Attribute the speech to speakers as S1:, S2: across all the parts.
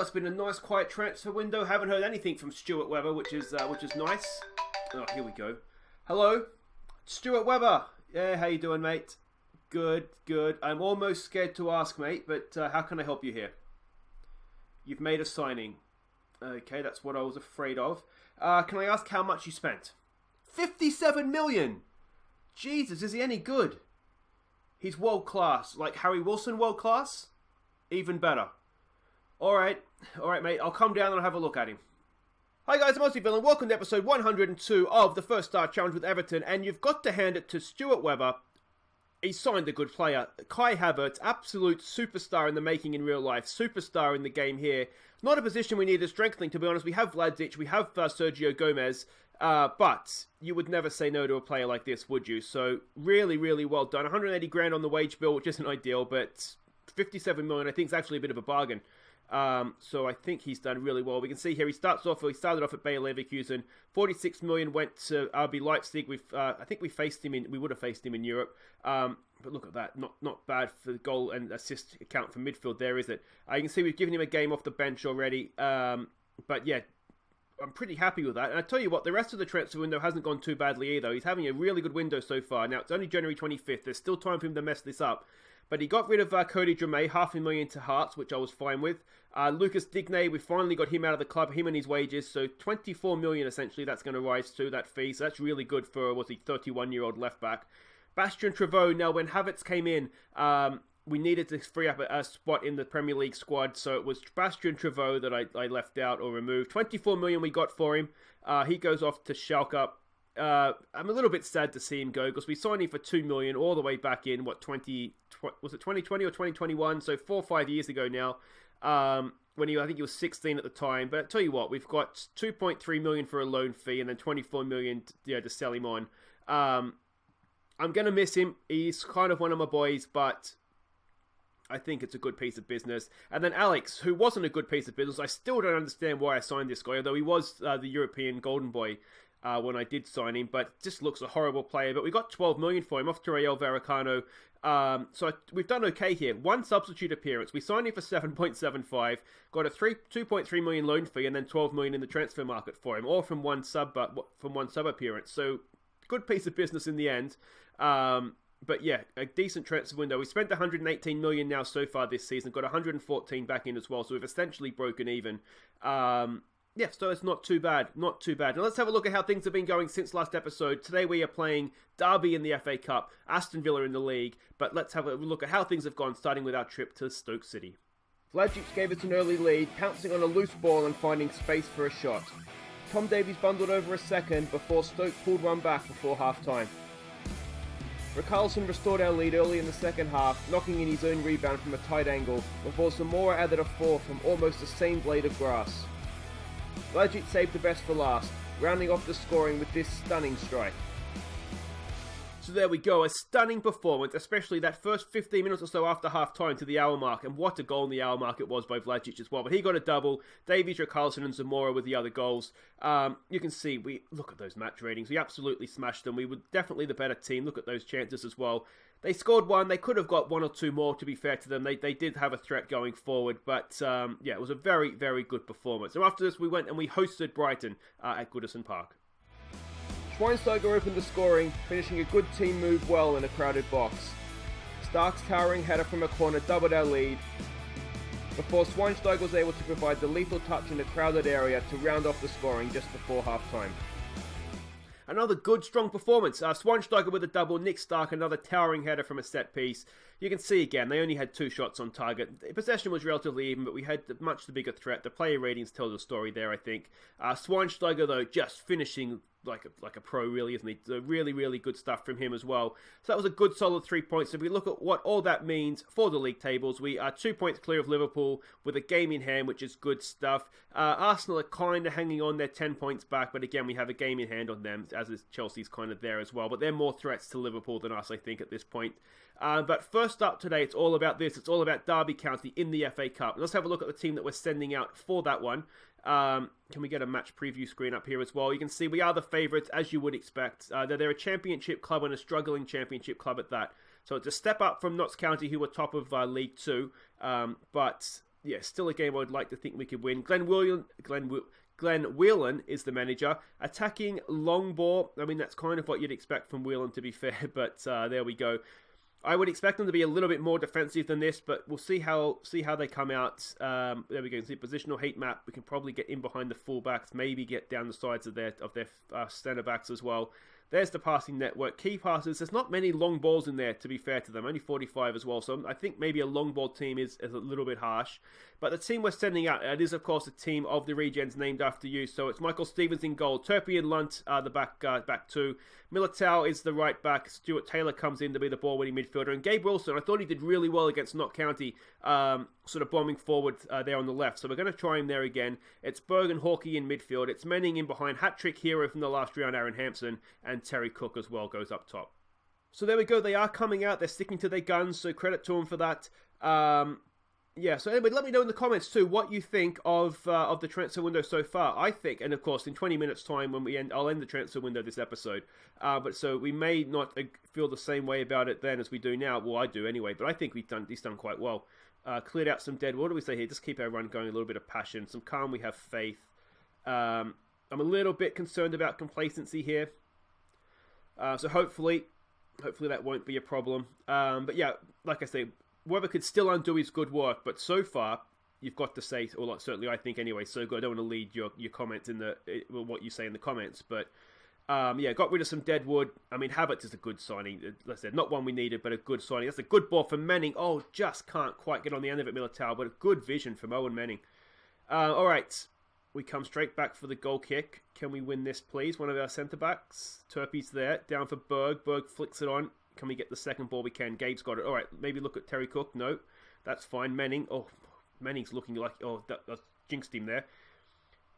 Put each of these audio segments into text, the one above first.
S1: It's been a nice quiet transfer window. Haven't heard anything from Stuart Webber, which is nice. Oh, here we go. Hello, Stuart Webber. Yeah, how you doing, mate? Good. I'm almost scared to ask, mate, but how can I help you here? You've made a signing. Okay, that's what I was afraid of. Can I ask how much you spent? 57 million! Jesus, is he any good? He's world class. Like Harry Wilson world class? Even better. Alright, mate, I'll come down and I'll have a look at him. Hi guys, I'm Aussie and welcome to episode 102 of the First Star Challenge with Everton, and you've got to hand it to Stuart Webber. He signed a good player. Kai Havertz, absolute superstar in the making in real life, superstar in the game here. Not a position we need strengthening, to be honest. We have Vladic, we have Sergio Gomez, but you would never say no to a player like this, would you? So really well done. 180 grand on the wage bill, which isn't ideal, but 57 million I think is actually a bit of a bargain. So I think he's done really well. We can see here he started off at Bayer Leverkusen. 46 million went to RB Leipzig. I think we would have faced him in Europe. But look at that, not bad for the goal and assist account for midfield there, is it? You can see we've given him a game off the bench already. But yeah, I'm pretty happy with that. And I tell you what, the rest of the transfer window hasn't gone too badly either. He's having a really good window so far. Now, it's only January 25th. There's still time for him to mess this up. But he got rid of Cody Dramé, $500,000 to Hearts, which I was fine with. Lucas Digne, we finally got him out of the club, him and his wages. So 24 million essentially, that's going to rise to that fee. So that's really good for, 31-year-old left back. Bastien Trevoh, now when Havertz came in, we needed to free up a spot in the Premier League squad. So it was Bastien Trevoh that I left out or removed. 24 million we got for him. He goes off to Schalke. I'm a little bit sad to see him go because we signed him for 2 million all the way back in was it 2020 or 2021, so 4 or 5 years ago now, when I think he was 16 at the time. But I tell you what, we've got 2.3 million for a loan fee and then 24 million to sell him on. I'm going to miss him. He's kind of one of my boys, but I think it's a good piece of business. And then Alex, who wasn't a good piece of business, I still don't understand why I signed this guy, although he was the European Golden Boy when I did sign him, but just looks a horrible player. But we got 12 million for him off to Rael Vallecano. So we've done okay here. One substitute appearance. We signed him for 7.75, got a 2.3 million loan fee, and then 12 million in the transfer market for him, all from one sub appearance. So good piece of business in the end. But yeah, a decent transfer window. We spent 118 million now so far this season, got 114 back in as well, so we've essentially broken even. Yeah, so it's not too bad. Now let's have a look at how things have been going since last episode. Today we are playing Derby in the FA Cup, Aston Villa in the league, but let's have a look at how things have gone, starting with our trip to Stoke City. Vladic gave us an early lead, pouncing on a loose ball and finding space for a shot. Tom Davies bundled over a second before Stoke pulled one back before half-time. Richarlison restored our lead early in the second half, knocking in his own rebound from a tight angle, before Zamora added a fourth from almost the same blade of grass. Vladic saved the best for last, rounding off the scoring with this stunning strike. So there we go, a stunning performance, especially that first 15 minutes or so after half-time to the hour mark, and what a goal in the hour mark it was by Vladic as well. But he got a double, Davies, Richarlison and Zamora with the other goals. You can see, we look at those match ratings, we absolutely smashed them. We were definitely the better team. Look at those chances as well. They scored one, they could have got one or two more, to be fair to them. They did have a threat going forward, but yeah, it was a very good performance. And after this, we went and we hosted Brighton at Goodison Park. Schweinsteiger opened the scoring, finishing a good team move well in a crowded box. Stark's towering header from a corner doubled our lead, before Schweinsteiger was able to provide the lethal touch in a crowded area to round off the scoring just before half-time. Another good, strong performance. Schweinsteiger with a double, Nick Stark another towering header from a set piece. You can see again, they only had 2 shots on target. The possession was relatively even, but we had much the bigger threat. The player ratings tell the story there, I think. Schweinsteiger, though, just finishing like a pro, really, isn't he? So really good stuff from him as well. So that was a good, solid 3 points. If we look at what all that means for the league tables, we are 2 points clear of Liverpool with a game in hand, which is good stuff. Arsenal are kind of hanging on, they're 10 points back, but again, we have a game in hand on them, as is Chelsea's kind of there as well. But they're more threats to Liverpool than us, I think, at this point. But first up today, it's all about this. It's all about Derby County in the FA Cup. Let's have a look at the team that we're sending out for that one. Can we get a match preview screen up here as well? You can see we are the favourites, as you would expect. They're a championship club and a struggling championship club at that. So it's a step up from Notts County, who were top of League 2. But yeah, still a game I would like to think we could win. Glenn Whelan is the manager. Attacking long ball. I mean, that's kind of what you'd expect from Whelan, to be fair, but there we go. I would expect them to be a little bit more defensive than this, but we'll see how they come out. There we go. See positional heat map. We can probably get in behind the fullbacks, maybe get down the sides of their centre backs as well. There's the passing network. Key passes. There's not many long balls in there, to be fair to them. Only 45 as well. So I think maybe a long ball team is a little bit harsh. But the team we're sending out, it is, of course, a team of the Regens named after you. So it's Michael Stevens in goal. Turpie and Lunt are the back two. Militao is the right back. Stuart Taylor comes in to be the ball-winning midfielder. And Gabe Wilson, I thought he did really well against Nott County, sort of bombing forward there on the left. So we're going to try him there again. It's Berg and Hawkey in midfield. It's Manning in behind. Hat-trick hero from the last round, Aaron Hampson. And Terry Cook as well goes up top. So there we go. They are coming out. They're sticking to their guns. So credit to them for that. Yeah, so anyway, let me know in the comments too what you think of the transfer window so far. I think, and of course, in 20 minutes' time when I'll end the transfer window this episode. But so we may not feel the same way about it then as we do now. Well, I do anyway, but I think he's done quite well. Cleared out some dead. What do we say here? Just keep our run going, a little bit of passion, some calm. We have faith. I'm a little bit concerned about complacency here. So hopefully that won't be a problem. But yeah, like I say, Webber could still undo his good work, but so far, you've got to say, or certainly I think anyway, so good. I don't want to lead your comments in what you say in the comments, but yeah, got rid of some dead wood. I mean, Havertz is a good signing. Like I said, not one we needed, but a good signing. That's a good ball from Manning. Oh, just can't quite get on the end of it, Militao, but a good vision from Owen Manning. All right, we come straight back for the goal kick. Can we win this, please? One of our centre-backs. Turpie's there, down for Berg. Berg flicks it on. Can we get the second ball? We can. Gabe's got it. All right, maybe look at Terry Cook. No, that's fine. Manning. Oh, Manning's looking like... Oh, that jinxed him there.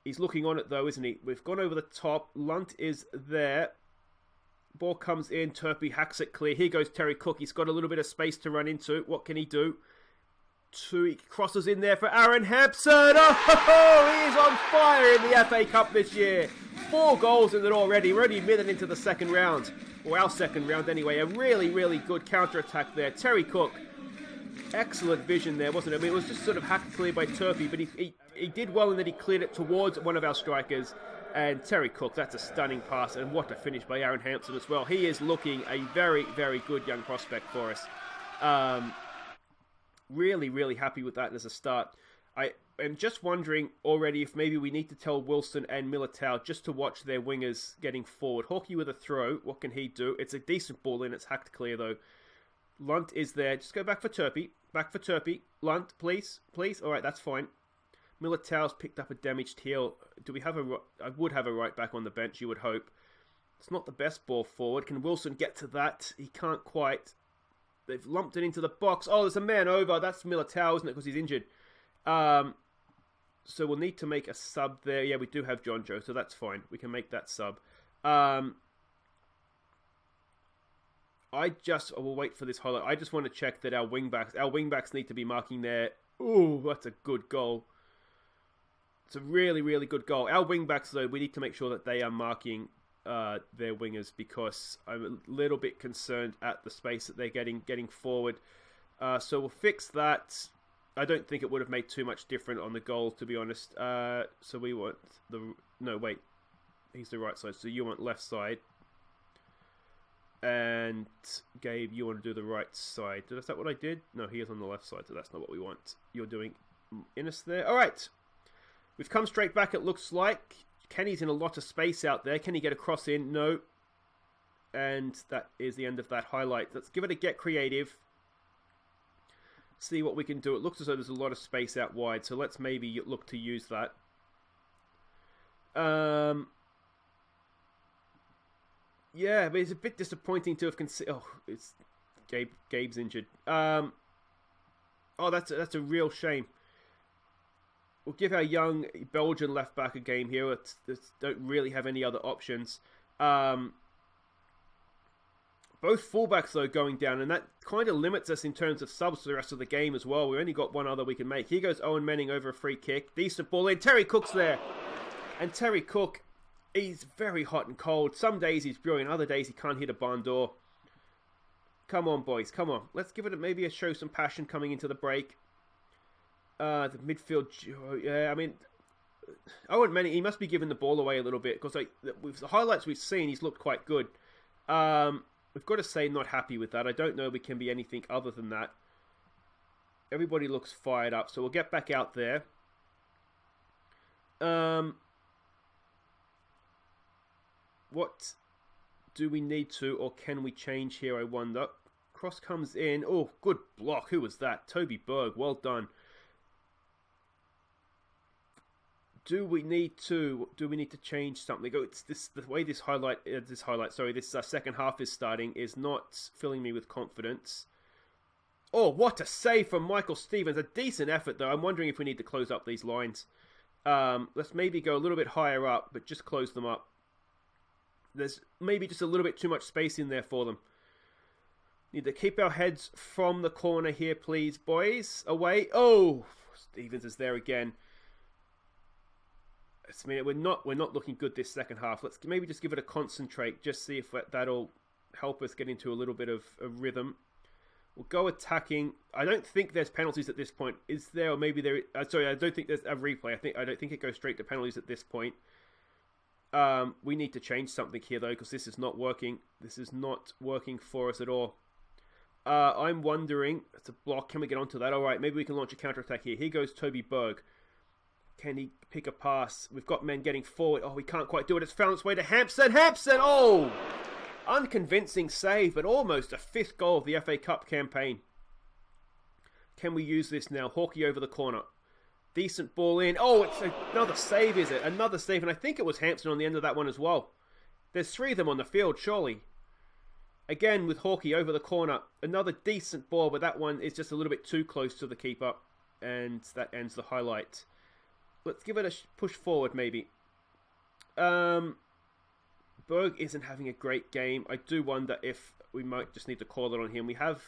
S1: He's looking on it, though, isn't he? We've gone over the top. Lunt is there. Ball comes in. Turpie hacks it clear. Here goes Terry Cook. He's got a little bit of space to run into. What can he do? He crosses in there for Aaron Hampson. Oh, he is on fire in the FA Cup this year. 4 goals in it already. We're only a minute into the second round. Or our second round anyway. A really, really good counter-attack there. Terry Cook, excellent vision there, wasn't it? I mean, it was just sort of hacked clear by Turpie, but he did well in that he cleared it towards one of our strikers. And Terry Cook, that's a stunning pass. And what a finish by Aaron Hampson as well. He is looking a very, very good young prospect for us. Really, really happy with that as a start. I am just wondering already if maybe we need to tell Wilson and Militao just to watch their wingers getting forward. Hawkey with a throw. What can he do? It's a decent ball in. It's hacked clear, though. Lunt is there. Just go back for Turpie. Back for Turpie. Lunt, please. Please. All right, that's fine. Militao's picked up a damaged heel. Do we have I would have a right back on the bench, you would hope. It's not the best ball forward. Can Wilson get to that? He can't quite. They've lumped it into the box. Oh, there's a man over. That's Militao, isn't it? Because he's injured. So we'll need to make a sub there. Yeah, we do have John Joe, so that's fine. We can make that sub. We'll wait for this highlight. I just want to check that our wingbacks need to be marking there. Ooh, that's a good goal. It's a really, really good goal. Our wingbacks, though, we need to make sure that they are marking their wingers because I'm a little bit concerned at the space that they're getting forward. So we'll fix that. I don't think it would have made too much different on the goal, to be honest. So we want no, wait. He's the right side, so you want left side. And Gabe, you want to do the right side. Is that what I did? No, he is on the left side, so that's not what we want. You're doing Innes there. All right. We've come straight back, it looks like. Kenny's in a lot of space out there. Can he get a cross in? No. And that is the end of that highlight. Let's give it a get creative. See what we can do. It looks as though there's a lot of space out wide, so let's maybe look to use that. Yeah, but it's a bit disappointing to have considered. Oh, it's Gabe's injured. Oh, that's a real shame. We'll give our young Belgian left back a game here. Don't really have any other options. Both fullbacks, though, going down, and that kind of limits us in terms of subs for the rest of the game as well. We've only got one other we can make. Here goes Owen Manning over a free kick. Decent ball in. Terry Cook's there. And Terry Cook, he's very hot and cold. Some days he's brilliant. Other days he can't hit a barn door. Come on, boys. Come on. Let's give it maybe a show some passion coming into the break. The midfield, yeah, I mean, Owen Manning, he must be giving the ball away a little bit because with the highlights we've seen, he's looked quite good. We've got to say, not happy with that. I don't know if we can be anything other than that. Everybody looks fired up, so we'll get back out there. What do we need to, or can we change here, I wonder? Cross comes in. Oh, good block. Who was that? Toby Berg. Well done. Do we need to change something? It's the way this second half is starting is not filling me with confidence. Oh, what a save from Michael Stevens. A decent effort, though. I'm wondering if we need to close up these lines. Let's maybe go a little bit higher up, but just close them up. There's maybe just a little bit too much space in there for them. Need to keep our heads from the corner here, please, boys. Away. Oh, Stevens is there again. I mean, we're not looking good this second half. Let's maybe just give it a concentrate. Just see if that'll help us get into a little bit of a rhythm. We'll go attacking. I don't think there's penalties at this point. Is there? Or maybe there. Sorry, I don't think there's a replay. I don't think it goes straight to penalties at this point. We need to change something here though, because this is not working. This is not working for us at all. I'm wondering. It's a block. Can we get onto that? All right. Maybe we can launch a counter attack here. Here goes Toby Berg. Can he pick a pass? We've got men getting forward. Oh, we can't quite do it. It's found its way to Hampson. Hampson! Oh! Unconvincing save, but almost a fifth goal of the FA Cup campaign. Can we use this now? Hawkey over the corner. Decent ball in. Oh, it's another save, is it? Another save, and I think it was Hampson on the end of that one as well. There's three of them on the field, surely. Again, with Hawkey over the corner. Another decent ball, but that one is just a little bit too close to the keeper. And that ends the highlight. Let's give it a push forward, maybe. Berg isn't having a great game. I do wonder if we might just need to call it on him. We have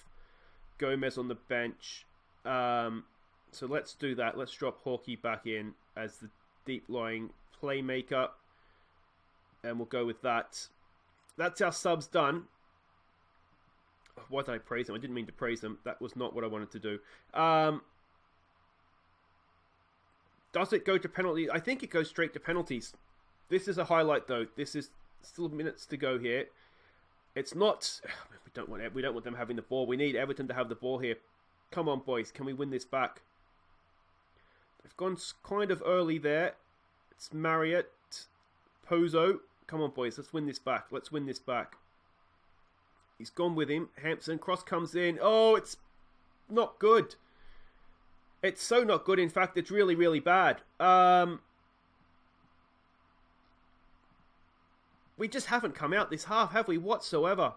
S1: Gomez on the bench. So let's do that. Let's drop Hawkey back in as the deep-lying playmaker. And we'll go with that. That's our subs done. Why did I praise them? I didn't mean to praise them. That was not what I wanted to do. Does it go to penalties? I think it goes straight to penalties. This is a highlight, though. This is still minutes to go here. It's not. We don't want them having the ball. We need Everton to have the ball here. Come on, boys. Can we win this back? They've gone kind of early there. It's Marriott, Pozo. Come on, boys. Let's win this back. Let's win this back. He's gone with him. Hampson. Cross comes in. Oh, it's not good. It's so not good. In fact, it's really, really bad. We just haven't come out this half, have we, whatsoever?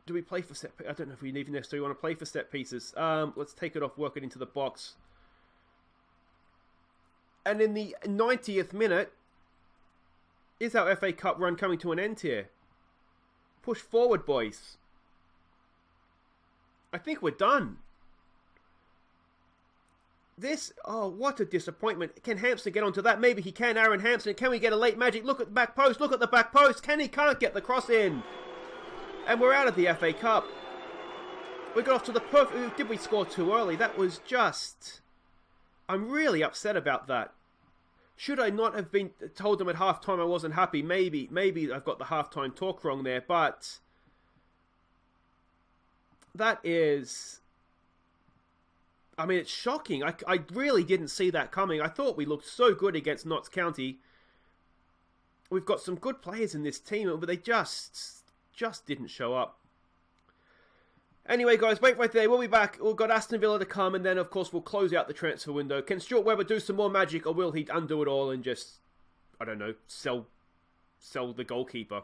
S1: Do we play for set pieces? I don't know if we even necessarily want to play for set pieces. Let's take it off, work it into the box. And in the 90th minute, is our FA Cup run coming to an end here? Push forward, boys. I think we're done. Oh, what a disappointment. Can Hampson get onto that? Maybe he can, Aaron Hampson. Can we get a late magic? Look at the back post. Look at the back post. Can't get the cross in. And we're out of the FA Cup. We got off to the perfect... Did we score too early? That was just... I'm really upset about that. Should I not have been told them at halftime I wasn't happy? Maybe I've got the halftime talk wrong there, but... That is... I mean, it's shocking. I really didn't see that coming. I thought we looked so good against Notts County. We've got some good players in this team, but they just didn't show up. Anyway, guys, wait right there. We'll be back. We've got Aston Villa to come, and then, of course, we'll close out the transfer window. Can Stuart Webber do some more magic, or will he undo it all and just, I don't know, sell the goalkeeper?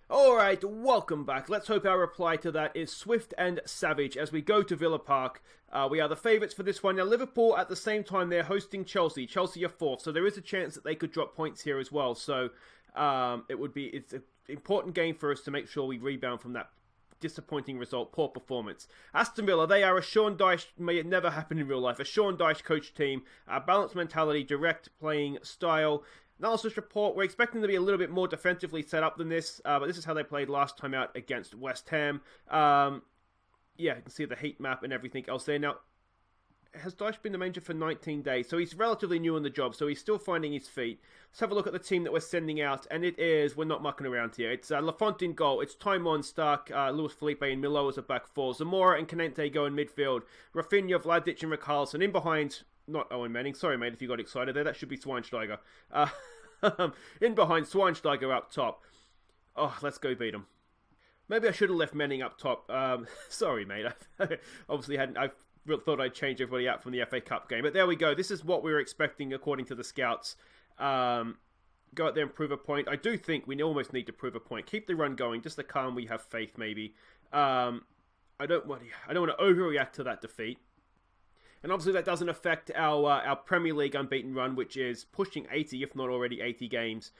S1: Alright, welcome back. Let's hope our reply to that is swift and savage as we go to Villa Park. We are the favourites for this one. Now, Liverpool, at the same time, they're hosting Chelsea. Chelsea are fourth, so there is a chance that they could drop points here as well. So, it's an important game for us to make sure we rebound from that disappointing result, poor performance. Aston Villa, they are a Sean Dyche, may it never happen in real life, a Sean Dyche coach team, balanced mentality, direct playing style. Analysis report, we're expecting to be a little bit more defensively set up than this, but this is how they played last time out against West Ham. Yeah, you can see the heat map and everything else there. Now, has Dyche been the manager for 19 days? So he's relatively new on the job, so he's still finding his feet. Let's have a look at the team that we're sending out, and it is, we're not mucking around here. It's Lafont in goal. It's Taimon, Stark, Luis Felipe, and Milo as a back four. Zamora and Canente go in midfield. Rafinha, Vladic, and Richarlison in behind. Not Owen Manning. Sorry, mate, if you got excited there. That should be Schweinsteiger. In behind, Schweinsteiger up top. Oh, let's go beat him. Maybe I should have left Manning up top. Sorry, mate. I obviously hadn't. I thought I'd change everybody out from the FA Cup game. But there we go. This is what we were expecting according to the scouts. Go out there and prove a point. I do think we almost need to prove a point. Keep the run going. Just to calm, we have faith, maybe. I don't want to overreact to that defeat. And obviously that doesn't affect our Premier League unbeaten run, which is pushing 80, if not already 80 games.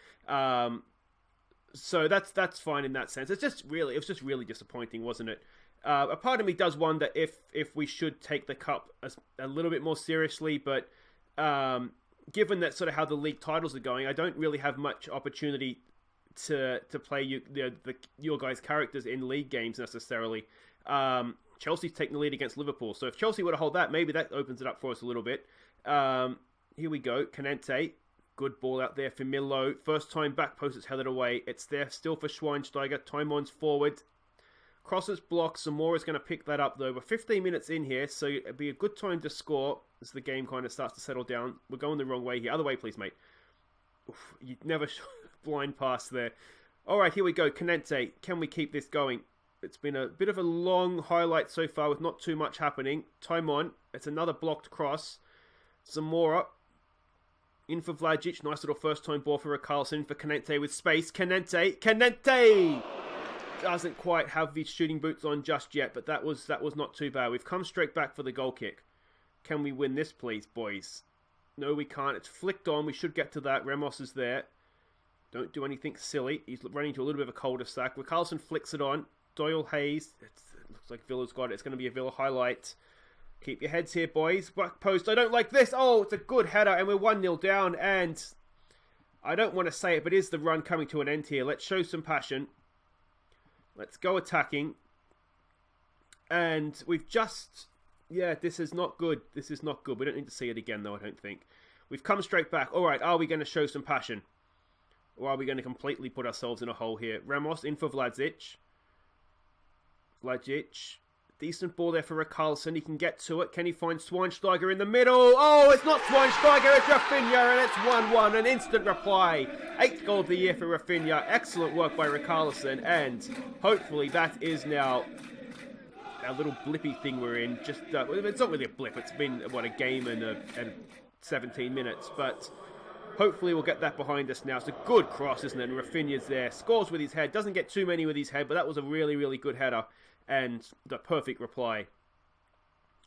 S1: So that's fine in that sense. It was just really disappointing, wasn't it? A part of me does wonder if we should take the cup a little bit more seriously, but given that sort of how the league titles are going, I don't really have much opportunity to play your guys' characters in league games necessarily. Chelsea's taking the lead against Liverpool, so if Chelsea were to hold that, maybe that opens it up for us a little bit. Here we go, Canente. Good ball out there for Milo. First time back post, it's headed away. It's there still for Schweinsteiger. Taimon's forward. Crosses blocked. Zamora's going to pick that up though. We're 15 minutes in here, so it'd be a good time to score as the game kind of starts to settle down. We're going the wrong way here. Other way, please, mate. Oof, you never blind pass there. All right, here we go. Canente. Can we keep this going? It's been a bit of a long highlight so far with not too much happening. Taimon. It's another blocked cross. Zamora. In for Vladic. Nice little first-time ball for Richarlison. In for Canente with space. Canente! Doesn't quite have his shooting boots on just yet, but that was not too bad. We've come straight back for the goal kick. Can we win this, please, boys? No, we can't. It's flicked on. We should get to that. Ramos is there. Don't do anything silly. He's running into a little bit of a cul-de-sac. Richarlison flicks it on. Doyle Hayes. It looks like Villa's got it. It's going to be a Villa highlight. Keep your heads here, boys. Back post. I don't like this. Oh, it's a good header, and we're 1-0 down. And I don't want to say it, but is the run coming to an end here? Let's show some passion. Let's go attacking. And we've just... Yeah, this is not good. This is not good. We don't need to see it again, though, I don't think. We've come straight back. All right, are we going to show some passion? Or are we going to completely put ourselves in a hole here? Ramos in for Vladic. Vladic. Decent ball there for Richarlison. He can get to it. Can he find Schweinsteiger in the middle? Oh, it's not Schweinsteiger. It's Rafinha, and it's 1-1. An instant reply. 8th goal of the year for Rafinha. Excellent work by Richarlison. And hopefully that is now our little blippy thing we're in. Just it's not really a blip. It's been, a game and 17 minutes. But hopefully we'll get that behind us now. It's a good cross, isn't it? And Rafinha's there. Scores with his head. Doesn't get too many with his head, but that was a really, really good header. And the perfect reply.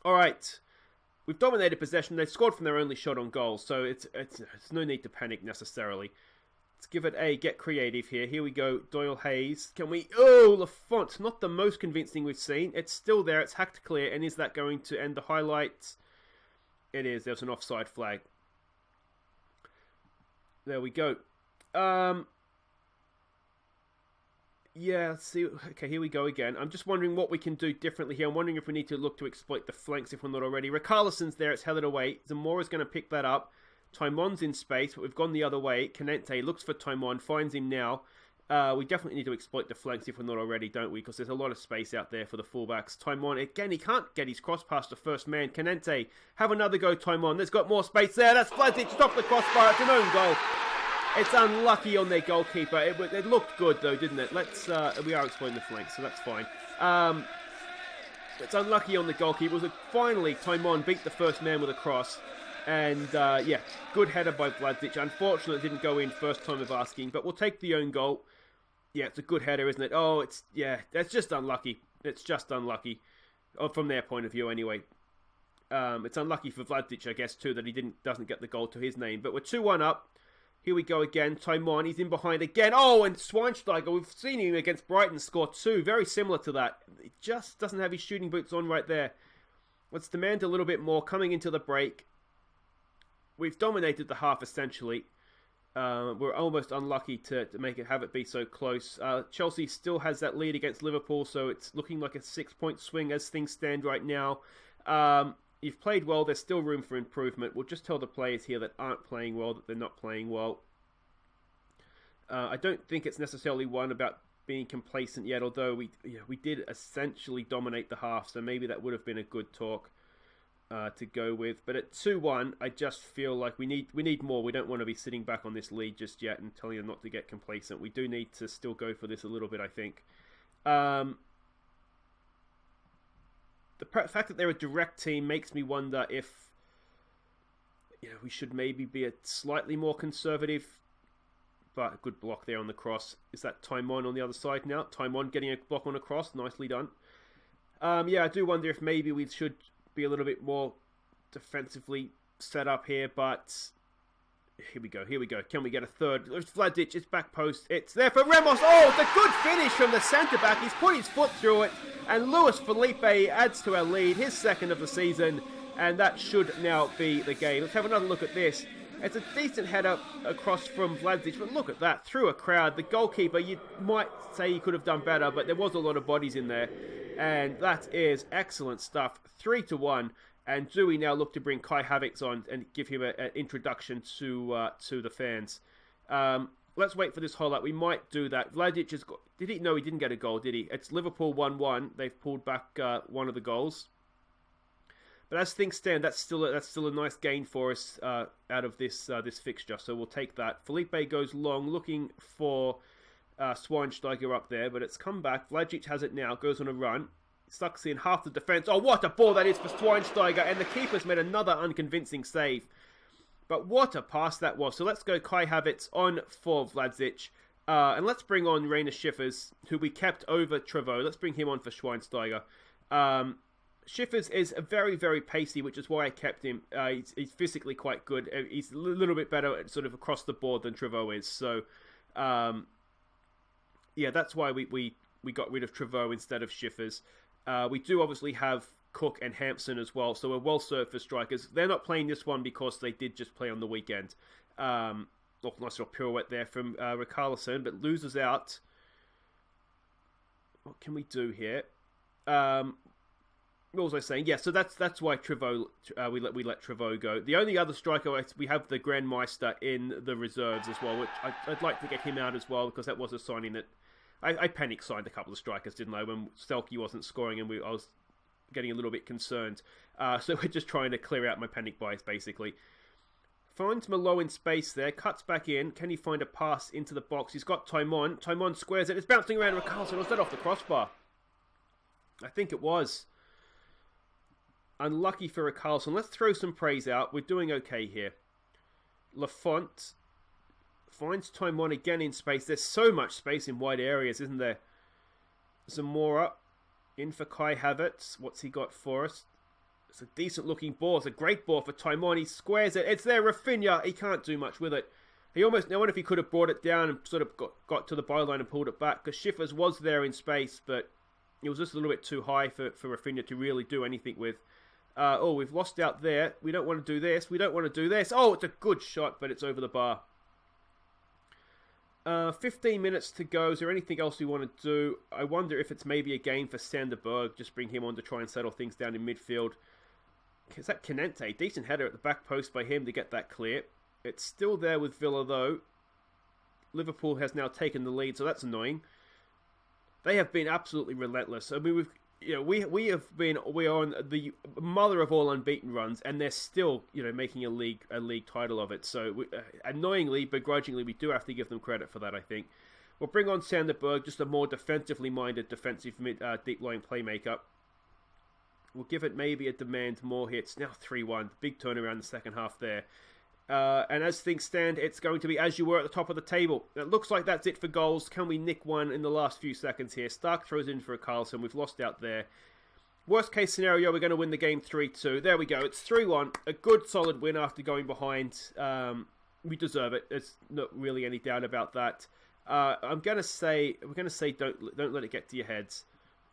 S1: All right. We've dominated possession. They've scored from their only shot on goal. So it's no need to panic necessarily. Let's give it a get creative here. Here we go. Doyle Hayes. Can we... Oh, Lafont. Not the most convincing we've seen. It's still there. It's hacked clear. And is that going to end the highlight? It is. There's an offside flag. There we go. Yeah, let's see. Okay, here we go again. I'm just wondering what we can do differently here. I'm wondering if we need to look to exploit the flanks if we're not already. Richarlison's there. It's headed away. Zamora's going to pick that up. Taimon's in space, but we've gone the other way. Canente looks for Taimon, finds him now. We definitely need to exploit the flanks if we're not already, don't we? Because there's a lot of space out there for the fullbacks. Taimon, again, he can't get his cross past the first man. Canente, have another go, Taimon. There's got more space there. That's Vladic. Stop the crossbar. It's an own goal. It's unlucky on their goalkeeper. It looked good, though, didn't it? We are exploiting the flanks, so that's fine. It's unlucky on the goalkeeper. Finally, Taimon beat the first man with a cross. And, yeah, good header by Vladic. Unfortunately, it didn't go in first time of asking, but we'll take the own goal. Yeah, it's a good header, isn't it? Oh, that's just unlucky. It's just unlucky. From their point of view, anyway. It's unlucky for Vladic, I guess, too, that he doesn't get the goal to his name. But we're 2-1 up. Here we go again. Taimon, he's in behind again. Oh, and Schweinsteiger, we've seen him against Brighton score 2. Very similar to that. He just doesn't have his shooting boots on right there. Let's demand a little bit more coming into the break. We've dominated the half, essentially. We're almost unlucky to have it be so close. Chelsea still has that lead against Liverpool, so it's looking like a 6-point swing as things stand right now. you've played well. There's still room for improvement. We'll just tell the players here that aren't playing well that they're not playing well. I don't think it's necessarily one about being complacent yet, although we did essentially dominate the half, so maybe that would have been a good talk to go with. But at 2-1, I just feel like we need more. We don't want to be sitting back on this lead just yet and telling them not to get complacent. We do need to still go for this a little bit, I think. The fact that they're a direct team makes me wonder if we should maybe be a slightly more conservative. But a good block there on the cross. Is that Taimon on the other side now? Taimon getting a block on a cross. Nicely done. I do wonder if maybe we should be a little bit more defensively set up here. But here we go. Can we get a third? It's Vladic. It's back post. It's there for Ramos. Oh, the good finish from the centre-back. He's put his foot through it. And Luis Felipe adds to our lead. His second of the season. And that should now be the game. Let's have another look at this. It's a decent header across from Vladic, but look at that, through a crowd. The goalkeeper, you might say he could have done better, but there was a lot of bodies in there. And that is excellent stuff. 3-1. And do we now look to bring Kai Havertz on and give him an introduction to the fans? Let's wait for this highlight. We might do that. Vladic has got... Did he? No, he didn't get a goal, did he? It's Liverpool 1-1. They've pulled back one of the goals. But as things stand, that's still a nice gain for us out of this fixture. So we'll take that. Felipe goes long, looking for Schweinsteiger up there, but it's come back. Vladic has it now, goes on a run, sucks in half the defence. Oh, what a ball that is for Schweinsteiger, and the keeper's made another unconvincing save. But what a pass that was. So let's go Kai Havertz on for Vladic. And let's bring on Rainer Schiffers, who we kept over Trevoh. Let's bring him on for Schweinsteiger. Schiffers is very, very pacey, which is why I kept him. He's physically quite good. He's a little bit better sort of across the board than Trevoh is. So, that's why we got rid of Trevoh instead of Schiffers. We do obviously have Cook and Hampson as well, so we're well served for strikers. They're not playing this one because they did just play on the weekend. Nice little pirouette there from Richarlison, but loses out. What can we do here? What was I saying? Yeah, so that's why Trevoh we let Trevoh go. The only other striker, we have the Grandmeister in the reserves as well, which I'd like to get him out as well, because that was a signing that I panic signed a couple of strikers, didn't I, when Selke wasn't scoring and I was getting a little bit concerned. So we're just trying to clear out my panic buys, basically. Finds Malo in space there, cuts back in. Can he find a pass into the box? He's got Taimon. Taimon squares it. It's bouncing around Richarlison. Was that off the crossbar? I think it was. Unlucky for Richarlison. Let's throw some praise out. We're doing okay here. Lafont finds Taimon again in space. There's so much space in wide areas, isn't there? Zamora in for Kai Havertz. What's he got for us? It's a decent looking ball. It's a great ball for Taimon. He squares it. It's there, Rafinha. He can't do much with it. I wonder if he could have brought it down and sort of got to the byline and pulled it back, because Schiffers was there in space, but it was just a little bit too high for Rafinha to really do anything with. We've lost out there. We don't want to do this. We don't want to do this. Oh, it's a good shot, but it's over the bar. 15 minutes to go. Is there anything else we want to do? I wonder if it's maybe a game for Sanderberg. Just bring him on to try and settle things down in midfield. Is that Canente? Decent header at the back post by him to get that clear. It's still there with Villa, though. Liverpool has now taken the lead, so that's annoying. They have been absolutely relentless. I mean, we're on the mother of all unbeaten runs, and they're still, making a league title of it. So, annoyingly, begrudgingly, we do have to give them credit for that, I think. We'll bring on Sanderberg, just a more defensively minded, deep-lying playmaker. We'll give it maybe a demand more here. It's now 3-1. Big turnaround in the second half there. And as things stand, it's going to be as you were at the top of the table. It looks like that's it for goals. Can we nick one in the last few seconds here? Stark throws in for a Carlson. We've lost out there. Worst case scenario, we're going to win the game 3-2. There we go. It's 3-1. A good solid win after going behind. We deserve it. There's not really any doubt about that. We're going to say don't let it get to your heads.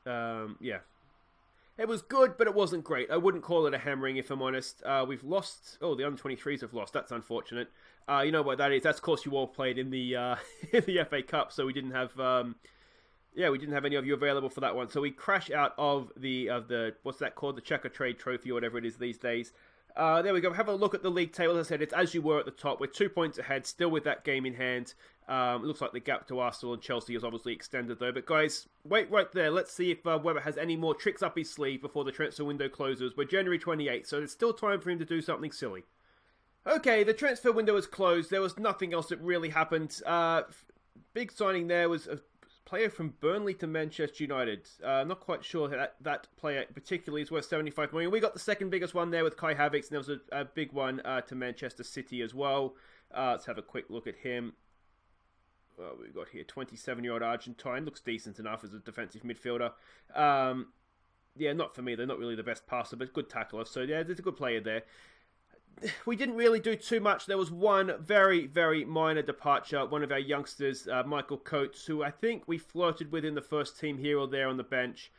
S1: Yeah. It was good, but it wasn't great. I wouldn't call it a hammering, if I'm honest. We've lost... Oh, the under-23s have lost. That's unfortunate. You know what that is. That's, of course, you all played in the in the FA Cup, so we didn't have... Yeah, we didn't have any of you available for that one, so we crash out of the what's that called, the Checker Trade Trophy or whatever it is these days. There we go. Have a look at the league table. As I said, it's as you were at the top. We're 2 points ahead, still with that game in hand. It looks like the gap to Arsenal and Chelsea is obviously extended though. But guys, wait right there. Let's see if Webber has any more tricks up his sleeve before the transfer window closes. We're January 28th, so there's still time for him to do something silly. Okay, the transfer window is closed. There was nothing else that really happened. Big signing there was a player from Burnley to Manchester United. Not quite sure that player particularly is worth 75 million. We got the second biggest one there with Kai Havertz, and there was a big one to Manchester City as well. Let's have a quick look at him. We've got here 27-year-old Argentine. Looks decent enough as a defensive midfielder. Yeah, not for me. They're not really the best passer, but good tackler. So yeah, there's a good player there. We didn't really do too much. There was one very, very minor departure. One of our youngsters, Michael Coates, who I think we flirted with in the first team here or there on the bench.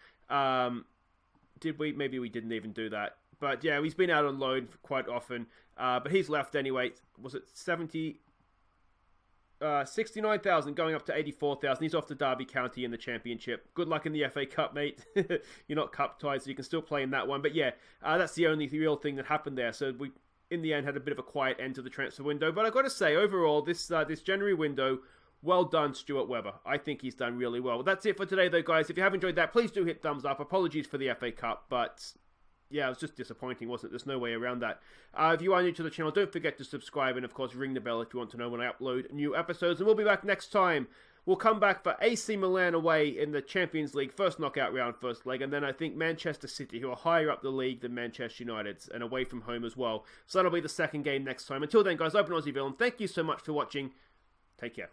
S1: Did we? Maybe we didn't even do that. But yeah, he's been out on loan quite often. But he's left anyway. Was it 69,000 going up to 84,000. He's off to Derby County in the Championship. Good luck in the FA Cup, mate. You're not cup tied, so you can still play in that one. But yeah, that's the only real thing that happened there. So we, in the end, had a bit of a quiet end to the transfer window. But I've got to say, overall, this January window, well done, Stuart Webber. I think he's done really well. That's it for today, though, guys. If you have enjoyed that, please do hit thumbs up. Apologies for the FA Cup, but yeah, it was just disappointing, wasn't it? There's no way around that. If you are new to the channel, don't forget to subscribe and, of course, ring the bell if you want to know when I upload new episodes. And we'll be back next time. We'll come back for AC Milan away in the Champions League, first knockout round, first leg, and then I think Manchester City, who are higher up the league than Manchester United, and away from home as well. So that'll be the second game next time. Until then, guys, Open Aussie Villa, and thank you so much for watching. Take care.